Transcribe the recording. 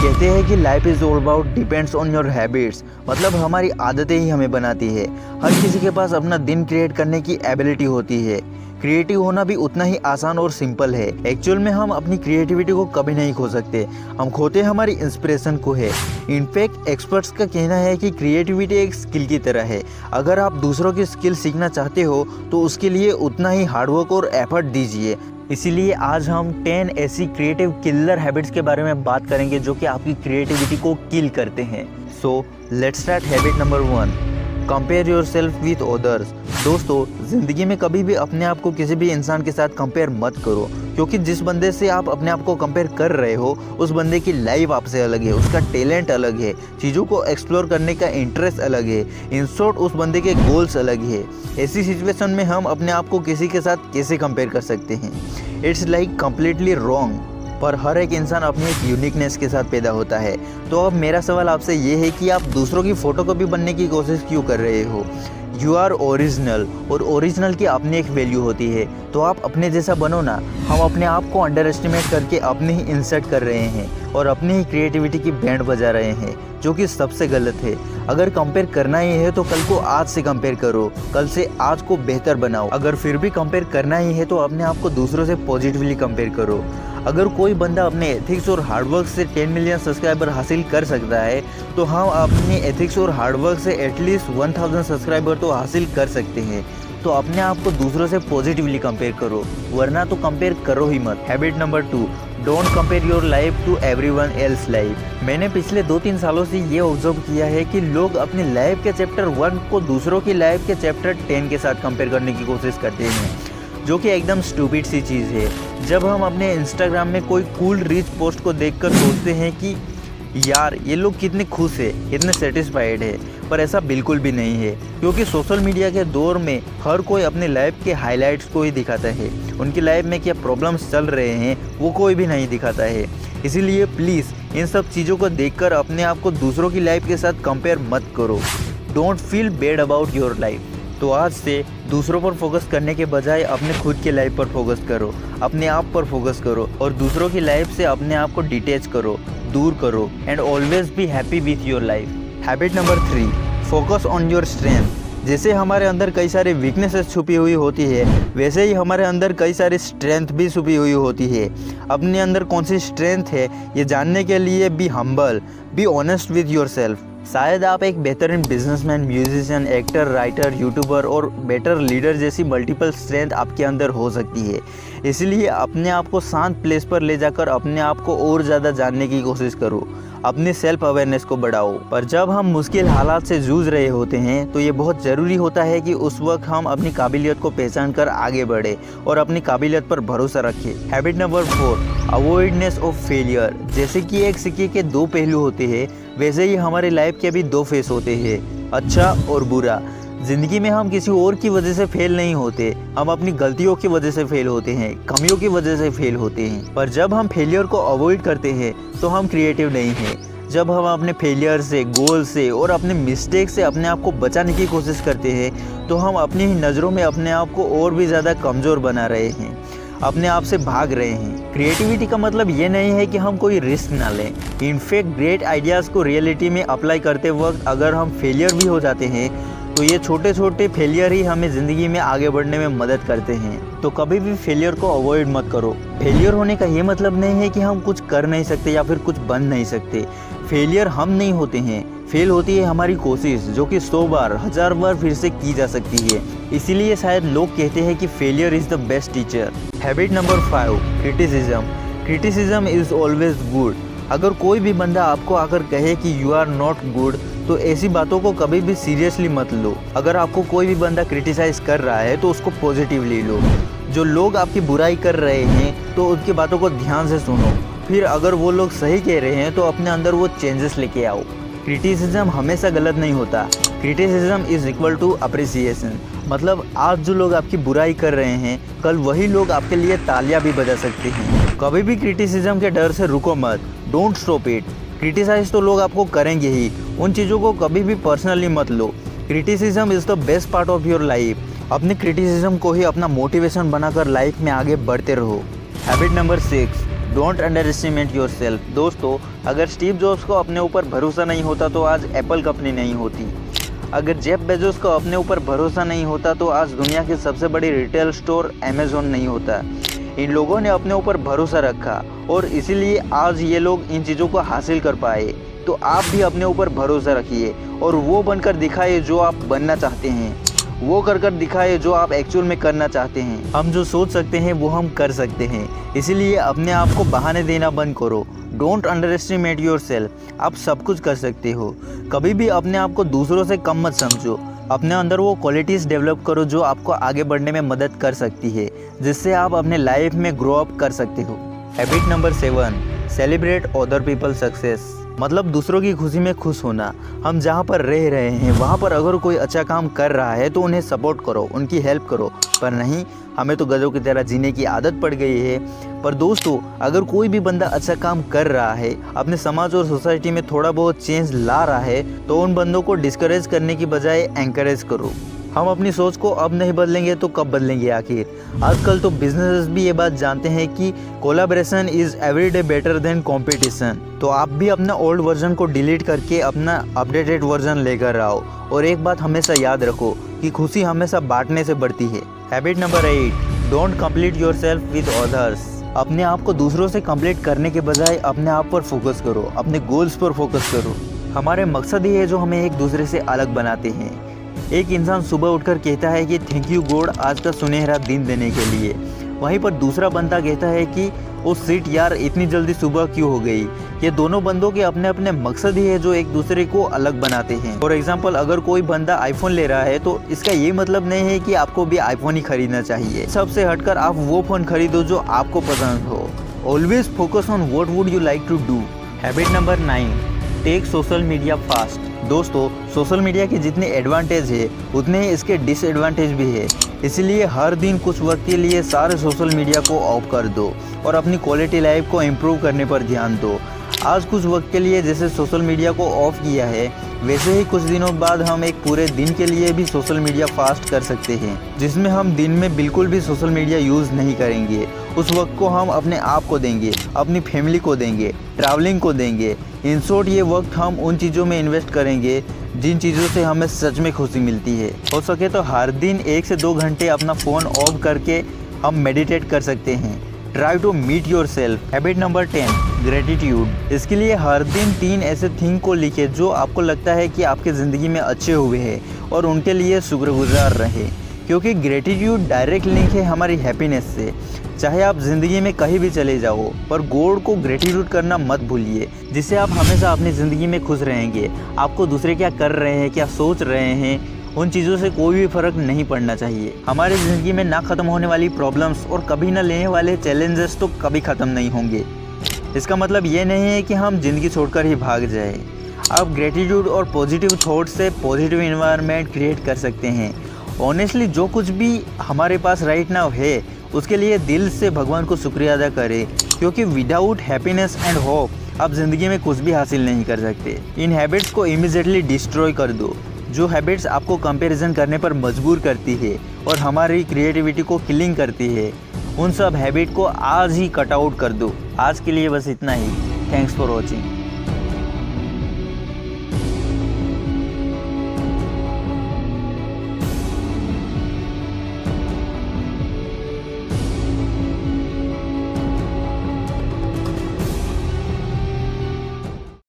कहते हैं कि life is all about depends on your habits, मतलब हमारी आदतें ही हमें बनाती है। हर किसी के पास अपना दिन क्रिएट करने की एबिलिटी होती है। क्रिएटिव होना भी उतना ही आसान और सिंपल है। एक्चुअल में हम अपनी क्रिएटिविटी को कभी नहीं खो सकते, हम खोते हमारी इंस्पिरेशन को है। इनफैक्ट एक्सपर्ट्स का कहना है कि क्रिएटिविटी एक स्किल की तरह है। अगर आप दूसरों की स्किल सीखना चाहते हो तो उसके लिए उतना ही हार्डवर्क और एफर्ट दीजिए। इसीलिए आज हम 10 ऐसी क्रिएटिव किलर हैबिट्स के बारे में बात करेंगे जो कि आपकी क्रिएटिविटी को किल करते हैं। So let's start habit number 1, compare your self with others. दोस्तों, ज़िंदगी में कभी भी अपने आप को किसी भी इंसान के साथ कंपेयर मत करो, क्योंकि जिस बंदे से आप अपने आप को कंपेयर कर रहे हो उस बंदे की लाइफ आपसे अलग है, उसका टैलेंट अलग है, चीज़ों को एक्सप्लोर करने का इंटरेस्ट अलग है, इन शॉर्ट उस बंदे के गोल्स अलग है। ऐसी सिचुएशन में हम अपने आप को किसी के साथ कैसे कंपेयर कर सकते हैं? It's like completely wrong. पर हर एक इंसान अपनी एक यूनिकनेस के साथ पैदा होता है। तो अब मेरा सवाल आपसे ये है कि आप दूसरों की फ़ोटोकॉपी बनने की कोशिश क्यों कर रहे हो? यू आर ओरिजिनल, और ओरिजिनल की अपनी एक वैल्यू होती है। तो आप अपने जैसा बनो ना। हम अपने आप को अंडर एस्टिमेट करके अपने ही इंसल्ट कर रहे हैं और अपनी ही क्रिएटिविटी की बैंड बजा रहे हैं, जो कि सबसे गलत है। अगर कंपेयर करना ही है तो कल को आज से कंपेयर करो, कल से आज को बेहतर बनाओ। अगर फिर भी कंपेयर करना ही है तो अपने आप को दूसरों से पॉजिटिवली कंपेयर करो। अगर कोई बंदा अपने एथिक्स और हार्डवर्क से 10 मिलियन सब्सक्राइबर हासिल कर सकता है तो हम अपने एथिक्स और हार्डवर्क से एटलीस्ट 1000 सब्सक्राइबर तो हासिल कर सकते हैं। तो अपने आप को दूसरों से पॉजिटिवली कंपेयर करो, वरना तो कंपेयर करो ही मत। Habit number 2, don't compare your life to everyone else life. मैंने पिछले 2-3 सालों से ये ऑब्जर्व किया है कि लोग अपनी लाइफ के चैप्टर 1 को दूसरों की लाइफ के चैप्टर 10 के साथ कंपेयर करने की कोशिश करते हैं, जो कि एकदम स्टूपिड सी चीज़ है। जब हम अपने इंस्टाग्राम में कोई कूल रिच पोस्ट को देखकर सोचते हैं कि यार ये लोग कितने खुश है, कितने सेटिस्फाइड है, पर ऐसा बिल्कुल भी नहीं है, क्योंकि सोशल मीडिया के दौर में हर कोई अपनी लाइफ के हाइलाइट्स को ही दिखाता है। उनकी लाइफ में क्या प्रॉब्लम्स चल रहे हैं वो कोई भी नहीं दिखाता है। इसीलिए प्लीज़ इन सब चीज़ों को देखकर अपने आप को दूसरों की लाइफ के साथ कंपेयर मत करो। Don't feel bad about your life. तो आज से दूसरों पर फोकस करने के बजाय अपने खुद की लाइफ पर फोकस करो, अपने आप पर फोकस करो और दूसरों की लाइफ से अपने आप को डिटैच करो, दूर करो, and always be happy with your life. Habit number 3, focus on your strength. जैसे हमारे अंदर कई सारी वीकनेसेस छुपी हुई होती है, वैसे ही हमारे अंदर कई सारी स्ट्रेंथ भी छुपी हुई होती है। अपने अंदर कौन सी स्ट्रेंथ है ये जानने के लिए be humble, be honest with your self. शायद आप एक बेहतरीन businessman, musician, actor, writer, YouTuber और बेटर लीडर जैसी मल्टीपल स्ट्रेंथ आपके अंदर हो सकती है। इसलिए अपने आप को शांत प्लेस पर ले जाकर अपने आप को और ज़्यादा जानने की कोशिश करो, अपनी सेल्फ अवेयरनेस को बढ़ाओ। पर जब हम मुश्किल हालात से जूझ रहे होते हैं तो ये बहुत ज़रूरी होता है कि उस वक्त हम अपनी काबिलियत को पहचान कर आगे बढ़े और अपनी काबिलियत पर भरोसा रखें। Habit number 4, avoidance of failure. जैसे कि एक सिक्के के 2 पहलू होते हैं, वैसे ही हमारे लाइफ के भी 2 फेस होते हैं, अच्छा और बुरा। ज़िंदगी में हम किसी और की वजह से फेल नहीं होते, हम अपनी गलतियों की वजह से फेल होते हैं, कमियों की वजह से फेल होते हैं। पर जब हम फेलियर को अवॉइड करते हैं तो हम क्रिएटिव नहीं हैं। जब हम अपने फेलियर से, गोल से और अपने मिस्टेक से अपने आप को बचाने की कोशिश करते हैं तो हम अपनी ही नज़रों में अपने आप को और भी ज़्यादा कमज़ोर बना रहे हैं, अपने आप से भाग रहे हैं। क्रिएटिविटी का मतलब ये नहीं है कि हम कोई रिस्क ना लें। इनफैक्ट ग्रेट आइडियाज़ को रियलिटी में अप्लाई करते वक्त अगर हम फेलियर भी हो जाते हैं तो ये छोटे छोटे फेलियर ही हमें ज़िंदगी में आगे बढ़ने में मदद करते हैं। तो कभी भी फेलियर को अवॉइड मत करो। फेलियर होने का ये मतलब नहीं है कि हम कुछ कर नहीं सकते या फिर कुछ बन नहीं सकते। फेलियर हम नहीं होते हैं, फेल होती है हमारी कोशिश, जो कि 100 बार, 1000 बार फिर से की जा सकती है। इसीलिए शायद लोग कहते हैं कि failure is the best teacher. Habit number 5, criticism. Criticism is always good. अगर कोई भी बंदा आपको आकर कहे कि यू आर नॉट गुड तो ऐसी बातों को कभी भी सीरियसली मत लो। अगर आपको कोई भी बंदा क्रिटिसाइज़ कर रहा है तो उसको पॉजिटिवली लो। जो लोग आपकी बुराई कर रहे हैं तो उनकी बातों को ध्यान से सुनो, फिर अगर वो लोग सही कह रहे हैं तो अपने अंदर वो चेंजेस लेके आओ। क्रिटिसिज्म हमेशा गलत नहीं होता। Criticism is equal to appreciation. मतलब आज जो लोग आपकी बुराई कर रहे हैं, कल वही लोग आपके लिए तालियां भी बजा सकते हैं। कभी भी क्रिटिसिज्म के डर से रुको मत, डोंट स्टॉप इट। क्रिटिसाइज तो लोग आपको करेंगे ही, उन चीज़ों को कभी भी पर्सनली मत लो। Criticism is the best part of your life. अपने क्रिटिसिज्म को ही अपना मोटिवेशन बनाकर लाइफ में आगे बढ़ते रहो। Habit number 6, don't under estimate your self. दोस्तों, अगर स्टीव जॉब्स को अपने ऊपर भरोसा नहीं होता तो आज एप्पल कंपनी नहीं होती। अगर जेफ बेजोस को अपने ऊपर भरोसा नहीं होता तो आज दुनिया की सबसे बड़ी रिटेल स्टोर अमेज़न नहीं होता। इन लोगों ने अपने ऊपर भरोसा रखा और इसीलिए आज ये लोग इन चीज़ों को हासिल कर पाए। तो आप भी अपने ऊपर भरोसा रखिए और वो बनकर दिखाइए जो आप बनना चाहते हैं, वो कर दिखाइए जो आप एक्चुअल में करना चाहते हैं। हम जो सोच सकते हैं वो हम कर सकते हैं, इसीलिए अपने आप को बहाने देना बंद करो। Don't under estimate your self. आप सब कुछ कर सकते हो। कभी भी अपने आप को दूसरों से कम मत समझो। अपने अंदर वो क्वालिटीज़ डेवलप करो जो आपको आगे बढ़ने में मदद कर सकती है, जिससे आप अपने लाइफ में ग्रो अप कर सकते हो। Habit number 7, celebrate other people success. मतलब दूसरों की खुशी में खुश होना। हम जहाँ पर रह रहे हैं वहाँ पर अगर कोई अच्छा काम कर रहा है तो उन्हें सपोर्ट करो, उनकी हेल्प करो। पर नहीं, हमें तो गधों की तरह जीने की आदत पड़ गई है। पर दोस्तों, अगर कोई भी बंदा अच्छा काम कर रहा है, अपने समाज और सोसाइटी में थोड़ा बहुत चेंज ला रहा है, तो उन बंदों को डिस्करेज करने की बजाय एंकरेज करो। हम अपनी सोच को अब नहीं बदलेंगे तो कब बदलेंगे आखिर। आजकल तो बिजनेस भी ये बात जानते हैं कि collaboration is every day better than competition. तो आप भी अपना ओल्ड वर्जन को डिलीट करके अपना अपडेटेड वर्जन लेकर आओ। और एक बात हमेशा याद रखो कि खुशी हमेशा बांटने से बढ़ती है। Habit number 8, don't complete yourself with others. अपने आप को दूसरों से कंप्लीट करने के बजाय अपने आप पर फोकस करो, अपने गोल्स पर फोकस करो। हमारे मकसद ही है जो हमें एक दूसरे से अलग बनाते हैं। एक इंसान सुबह उठकर कहता है कि थैंक यू गॉड आज का सुनहरा दिन देने के लिए। वहीं पर दूसरा बंदा कहता है कि ओ शिट यार इतनी जल्दी सुबह क्यों हो गई। ये दोनों बंदों के अपने अपने मकसद ही है जो एक दूसरे को अलग बनाते हैं। फॉर एग्जांपल, अगर कोई बंदा आईफोन ले रहा है तो इसका ये मतलब नहीं है कि आपको भी आईफोन ही खरीदना चाहिए। सबसे हटकर आप वो फ़ोन खरीदो जो आपको पसंद हो। Always focus on what would you like to do. Habit number 9, take social media fast. दोस्तों, सोशल मीडिया के जितने एडवांटेज है उतने ही इसके डिसएडवांटेज भी है। इसलिए हर दिन कुछ वक्त के लिए सारे सोशल मीडिया को ऑफ कर दो और अपनी क्वालिटी लाइफ को इम्प्रूव करने पर ध्यान दो। आज कुछ वक्त के लिए जैसे सोशल मीडिया को ऑफ किया है, वैसे ही कुछ दिनों बाद हम एक पूरे दिन के लिए भी सोशल मीडिया फास्ट कर सकते हैं, जिसमें हम दिन में बिल्कुल भी सोशल मीडिया यूज़ नहीं करेंगे। उस वक्त को हम अपने आप को देंगे, अपनी फैमिली को देंगे, ट्रैवलिंग को देंगे। इन शॉर्ट, ये वक्त हम उन चीज़ों में इन्वेस्ट करेंगे जिन चीज़ों से हमें सच में खुशी मिलती है। हो सके तो हर दिन 1 से 2 घंटे अपना फ़ोन ऑफ करके हम मेडिटेट कर सकते हैं। Try to meet yourself. Habit number 10, gratitude. इसके लिए हर दिन 3 ऐसे थिंग को लिखे जो आपको लगता है कि आपके ज़िंदगी में अच्छे हुए हैं और उनके लिए शुक्रगुजार रहे, क्योंकि ग्रेटिट्यूड डायरेक्ट लिंक है हमारी हैप्पीनेस से। चाहे आप ज़िंदगी में कहीं भी चले जाओ, पर गॉड को ग्रेटिट्यूड करना मत भूलिए, जिससे आप हमेशा अपनी ज़िंदगी में खुश रहेंगे। आपको दूसरे क्या कर रहे हैं, क्या सोच रहे हैं, उन चीज़ों से कोई भी फ़र्क नहीं पड़ना चाहिए। हमारी ज़िंदगी में ना ख़त्म होने वाली प्रॉब्लम्स और कभी ना लेने वाले चैलेंजेस तो कभी ख़त्म नहीं होंगे। इसका मतलब ये नहीं है कि हम ज़िंदगी छोड़कर ही भाग जाए। आप ग्रेटिट्यूड और पॉजिटिव थॉट से पॉजिटिव इन्वायरमेंट क्रिएट कर सकते हैं। ऑनेस्टली, जो कुछ भी हमारे पास राइट नाउ है उसके लिए दिल से भगवान को शुक्रिया अदा करें, क्योंकि विदाउट हैप्पीनेस एंड होप आप ज़िंदगी में कुछ भी हासिल नहीं कर सकते। इन हैबिट्स को इमीडिएटली डिस्ट्रॉय कर दो, जो हैबिट्स आपको कंपैरिजन करने पर मजबूर करती है और हमारी क्रिएटिविटी को किलिंग करती है। उन सब हैबिट को आज ही कट आउट कर दो। आज के लिए बस इतना ही। Thanks for watching.